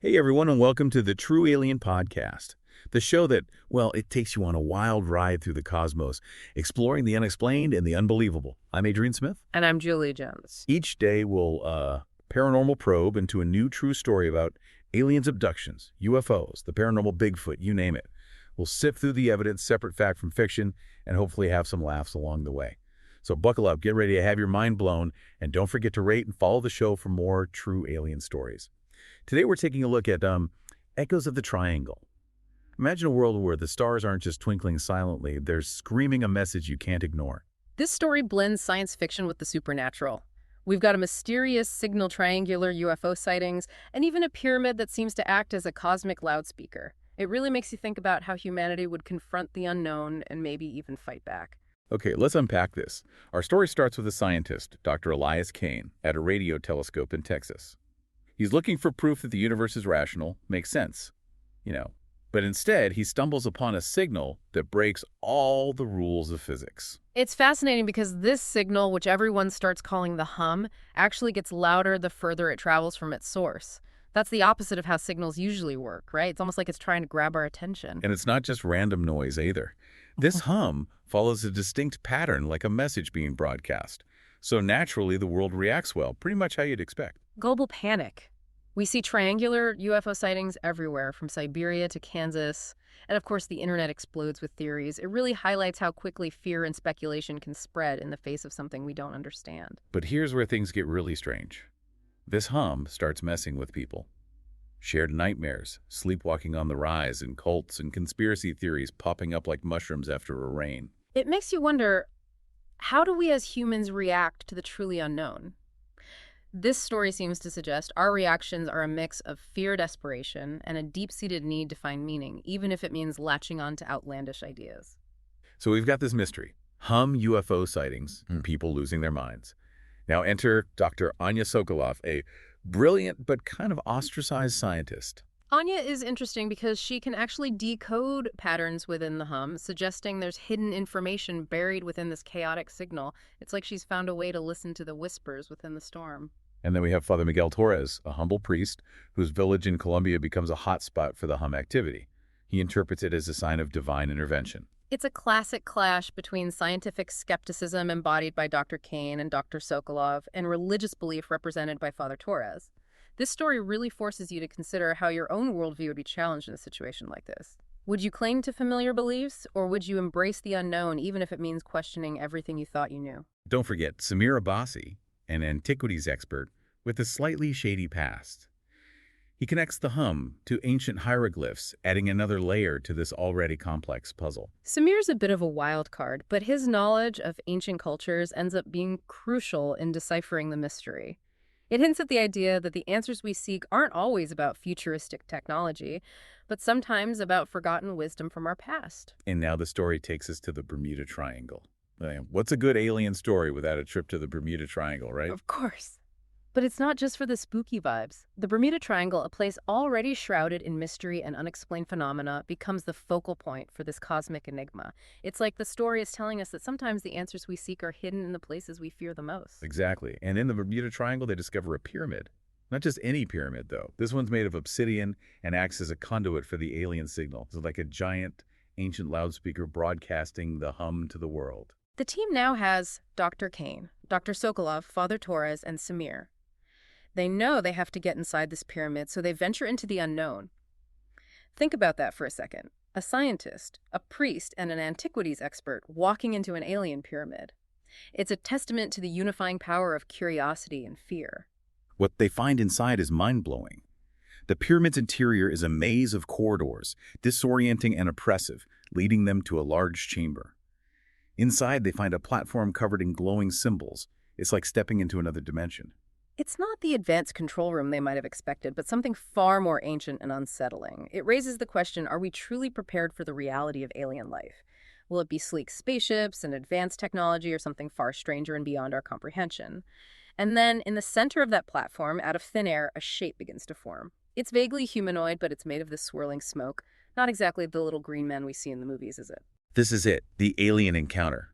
Hey everyone, and welcome to the True Alien Podcast, the show that, well, it takes you on a wild ride through the cosmos, exploring the unexplained and the unbelievable. I'm Adrian Smith. And I'm Julie Jones. Each day we'll paranormal probe into a new true story about aliens abductions, UFOs, the paranormal Bigfoot, you name it. We'll sift through the evidence, separate fact from fiction, and hopefully have some laughs along the way. So buckle up, get ready to have your mind blown, and don't forget to rate and follow the show for more true alien stories. Today we're taking a look at echoes of the triangle. Imagine a world where the stars aren't just twinkling silently, they're screaming a message you can't ignore. This story blends science fiction with the supernatural. We've got a mysterious signal triangular UFO sightings, and even a pyramid that seems to act as a cosmic loudspeaker. It really makes you think about how humanity would confront the unknown and maybe even fight back. Okay, let's unpack this. Our story starts with a scientist, Dr. Elias Kane, at a radio telescope in Texas. He's looking for proof that the universe is rational, makes sense, But instead, he stumbles upon a signal that breaks all the rules of physics. It's fascinating because this signal, which everyone starts calling the hum, actually gets louder the further it travels from its source. That's the opposite of how signals usually work, right? It's almost like it's trying to grab our attention. And it's not just random noise either. This hum follows a distinct pattern like a message being broadcast. So naturally, the world reacts well, pretty much how you'd expect. Global panic. We see triangular UFO sightings everywhere, from Siberia to Kansas. And of course, the internet explodes with theories. It really highlights how quickly fear and speculation can spread in the face of something we don't understand. But here's where things get really strange. This hum starts messing with people. Shared nightmares, sleepwalking on the rise, and cults and conspiracy theories popping up like mushrooms after a rain. It makes you wonder, how do we as humans react to the truly unknown? This story seems to suggest our reactions are a mix of fear, desperation, and a deep-seated need to find meaning, even if it means latching on to outlandish ideas. So we've got this mystery. Hum UFO sightings, people losing their minds. Now enter Dr. Anya Sokolov, a brilliant but kind of ostracized scientist. Anya is interesting because she can actually decode patterns within the hum, suggesting there's hidden information buried within this chaotic signal. It's like she's found a way to listen to the whispers within the storm. And then we have Father Miguel Torres, a humble priest whose village in Colombia becomes a hotspot for the hum activity. He interprets it as a sign of divine intervention. It's a classic clash between scientific skepticism embodied by Dr. Kane and Dr. Sokolov and religious belief represented by Father Torres. This story really forces you to consider how your own worldview would be challenged in a situation like this. Would you cling to familiar beliefs, or would you embrace the unknown even if it means questioning everything you thought you knew? Don't forget Samir Abbasi, an antiquities expert with a slightly shady past. He connects the hum to ancient hieroglyphs, adding another layer to this already complex puzzle. Samir's a bit of a wild card, but his knowledge of ancient cultures ends up being crucial in deciphering the mystery. It hints at the idea that the answers we seek aren't always about futuristic technology, but sometimes about forgotten wisdom from our past. And now the story takes us to the Bermuda Triangle. What's a good alien story without a trip to the Bermuda Triangle, right? Of course. But it's not just for the spooky vibes. The Bermuda Triangle, a place already shrouded in mystery and unexplained phenomena, becomes the focal point for this cosmic enigma. It's like the story is telling us that sometimes the answers we seek are hidden in the places we fear the most. Exactly. And in the Bermuda Triangle, they discover a pyramid. Not just any pyramid, though. This one's made of obsidian and acts as a conduit for the alien signal. It's like a giant, ancient loudspeaker broadcasting the hum to the world. The team now has Dr. Kane, Dr. Sokolov, Father Torres, and Samir. They know they have to get inside this pyramid, so they venture into the unknown. Think about that for a second. A scientist, a priest, and an antiquities expert walking into an alien pyramid. It's a testament to the unifying power of curiosity and fear. What they find inside is mind-blowing. The pyramid's interior is a maze of corridors, disorienting and oppressive, leading them to a large chamber. Inside, they find a platform covered in glowing symbols. It's like stepping into another dimension. It's not the advanced control room they might have expected, but something far more ancient and unsettling. It raises the question, are we truly prepared for the reality of alien life? Will it be sleek spaceships and advanced technology, or something far stranger and beyond our comprehension? And then, in the center of that platform, out of thin air, a shape begins to form. It's vaguely humanoid, but it's made of this swirling smoke. Not exactly the little green men we see in the movies, is it? This is it, the alien encounter.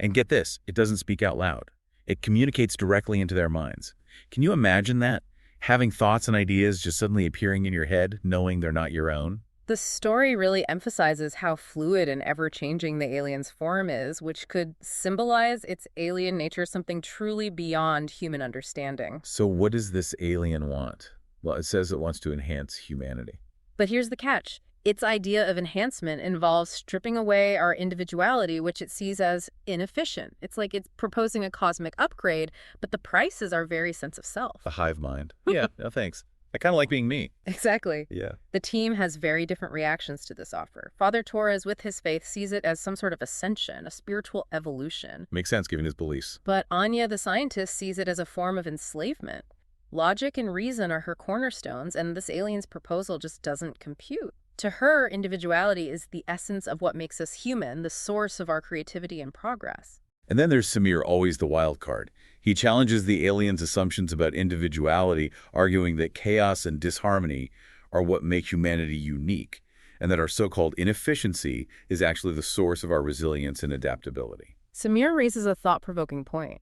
And get this, it doesn't speak out loud. It communicates directly into their minds. Can you imagine that? Having thoughts and ideas just suddenly appearing in your head, knowing they're not your own. The story really emphasizes how fluid and ever-changing the alien's form is, which could symbolize its alien nature, something truly beyond human understanding. So what does this alien want? Well, it says it wants to enhance humanity. But here's the catch. Its idea of enhancement involves stripping away our individuality, which it sees as inefficient. It's like it's proposing a cosmic upgrade, but the price is our very sense of self. The hive mind. Yeah, no thanks. I kind of like being me. Exactly. Yeah. The team has very different reactions to this offer. Father Torres, with his faith, sees it as some sort of ascension, a spiritual evolution. Makes sense given his beliefs. But Anya, the scientist, sees it as a form of enslavement. Logic and reason are her cornerstones, and this alien's proposal just doesn't compute. To her, individuality is the essence of what makes us human, the source of our creativity and progress. And then there's Samir, always the wild card. He challenges the alien's assumptions about individuality, arguing that chaos and disharmony are what make humanity unique, and that our so-called inefficiency is actually the source of our resilience and adaptability. Samir raises a thought-provoking point.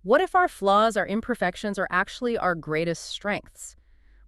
What if our flaws, our imperfections, are actually our greatest strengths?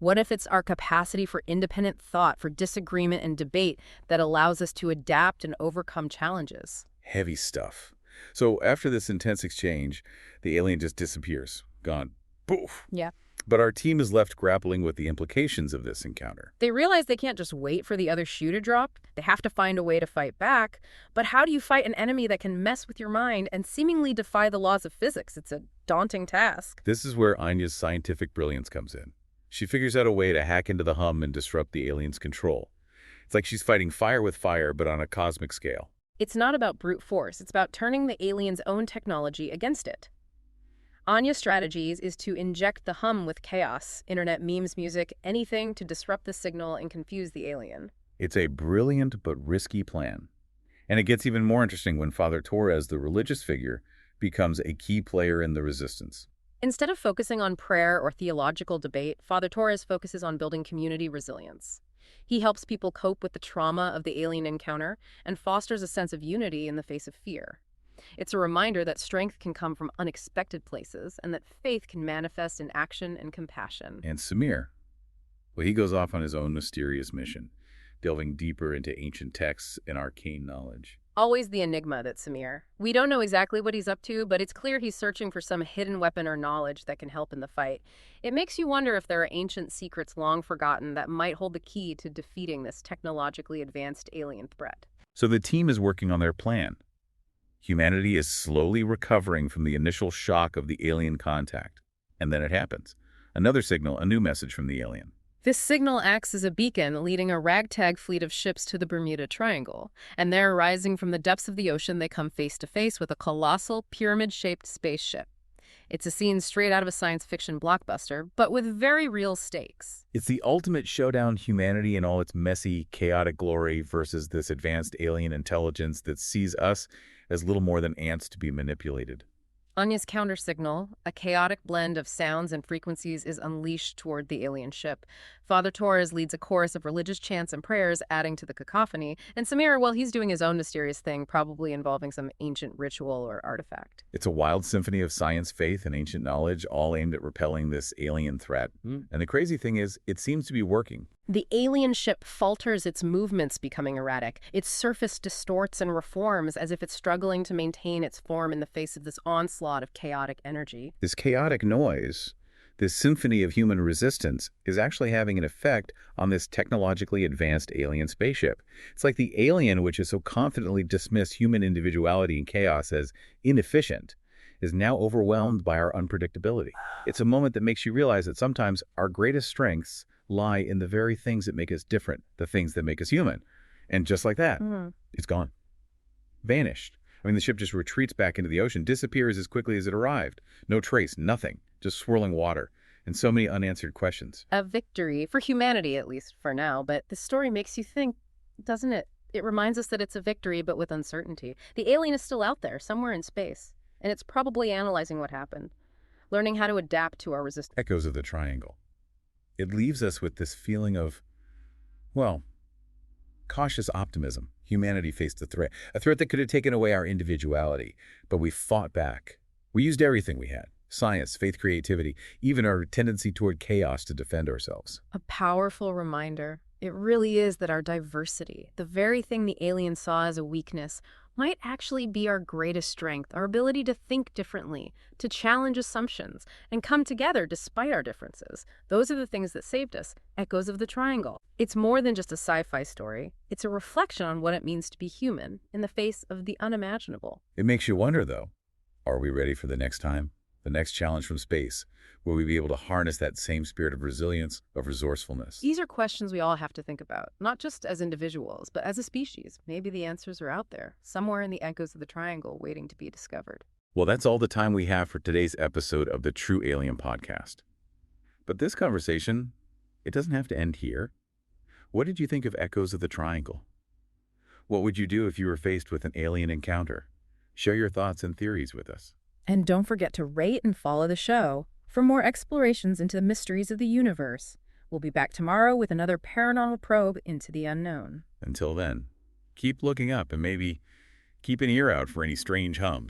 What if it's our capacity for independent thought, for disagreement and debate that allows us to adapt and overcome challenges? Heavy stuff. So after this intense exchange, the alien just disappears. Gone. Poof. Yeah. But our team is left grappling with the implications of this encounter. They realize they can't just wait for the other shoe to drop. They have to find a way to fight back. But how do you fight an enemy that can mess with your mind and seemingly defy the laws of physics? It's a daunting task. This is where Anya's scientific brilliance comes in. She figures out a way to hack into the hum and disrupt the alien's control. It's like she's fighting fire with fire, but on a cosmic scale. It's not about brute force. It's about turning the alien's own technology against it. Anya's strategies is to inject the hum with chaos, internet memes, music, anything to disrupt the signal and confuse the alien. It's a brilliant but risky plan. And it gets even more interesting when Father Torres, the religious figure, becomes a key player in the resistance. Instead of focusing on prayer or theological debate, Father Torres focuses on building community resilience. He helps people cope with the trauma of the alien encounter and fosters a sense of unity in the face of fear. It's a reminder that strength can come from unexpected places and that faith can manifest in action and compassion. And Samir, well, he goes off on his own mysterious mission, delving deeper into ancient texts and arcane knowledge. Always the enigma, that Samir. We don't know exactly what he's up to, but it's clear he's searching for some hidden weapon or knowledge that can help in the fight. It makes you wonder if there are ancient secrets long forgotten that might hold the key to defeating this technologically advanced alien threat. So the team is working on their plan. Humanity is slowly recovering from the initial shock of the alien contact. And then it happens. Another signal, a new message from the alien. This signal acts as a beacon, leading a ragtag fleet of ships to the Bermuda Triangle. And there, rising from the depths of the ocean, they come face to face with a colossal, pyramid-shaped spaceship. It's a scene straight out of a science fiction blockbuster, but with very real stakes. It's the ultimate showdown, humanity in all its messy, chaotic glory versus this advanced alien intelligence that sees us as little more than ants to be manipulated. Anya's countersignal, a chaotic blend of sounds and frequencies, is unleashed toward the alien ship. Father Torres leads a chorus of religious chants and prayers, adding to the cacophony, and Samir, well, he's doing his own mysterious thing, probably involving some ancient ritual or artifact. It's a wild symphony of science, faith, and ancient knowledge, all aimed at repelling this alien threat. And the crazy thing is, it seems to be working. The alien ship falters, its movements becoming erratic. Its surface distorts and reforms as if it's struggling to maintain its form in the face of this onslaught of chaotic energy. This chaotic noise, this symphony of human resistance, is actually having an effect on this technologically advanced alien spaceship. It's like the alien, which has so confidently dismissed human individuality and chaos as inefficient, is now overwhelmed by our unpredictability. It's a moment that makes you realize that sometimes our greatest strengths lie in the very things that make us different, the things that make us human. And just like that, it's gone. Vanished. I mean, the ship just retreats back into the ocean, disappears as quickly as it arrived. No trace, nothing, just swirling water, and so many unanswered questions. A victory, for humanity at least for now, but the story makes you think, doesn't it? It reminds us that it's a victory, but with uncertainty. The alien is still out there, somewhere in space, and it's probably analyzing what happened, learning how to adapt to our resistance. Echoes of the Triangle. It leaves us with this feeling of, well, cautious optimism. Humanity faced a threat that could have taken away our individuality, but we fought back. We used everything we had. Science, faith, creativity, even our tendency toward chaos to defend ourselves. A powerful reminder. It really is that our diversity, the very thing the aliens saw as a weakness, might actually be our greatest strength, our ability to think differently, to challenge assumptions, and come together despite our differences. Those are the things that saved us. Echoes of the Triangle. It's more than just a sci-fi story. It's a reflection on what it means to be human in the face of the unimaginable. It makes you wonder, though, are we ready for the next time? The next challenge from space? Will we be able to harness that same spirit of resilience, of resourcefulness? These are questions we all have to think about, not just as individuals, but as a species. Maybe the answers are out there, somewhere in the echoes of the Triangle, waiting to be discovered. Well, that's all the time we have for today's episode of the True Alien Podcast. But this conversation, it doesn't have to end here. What did you think of Echoes of the Triangle? What would you do if you were faced with an alien encounter? Share your thoughts and theories with us. And don't forget to rate and follow the show for more explorations into the mysteries of the universe. We'll be back tomorrow with another paranormal probe into the unknown. Until then, keep looking up and maybe keep an ear out for any strange hums.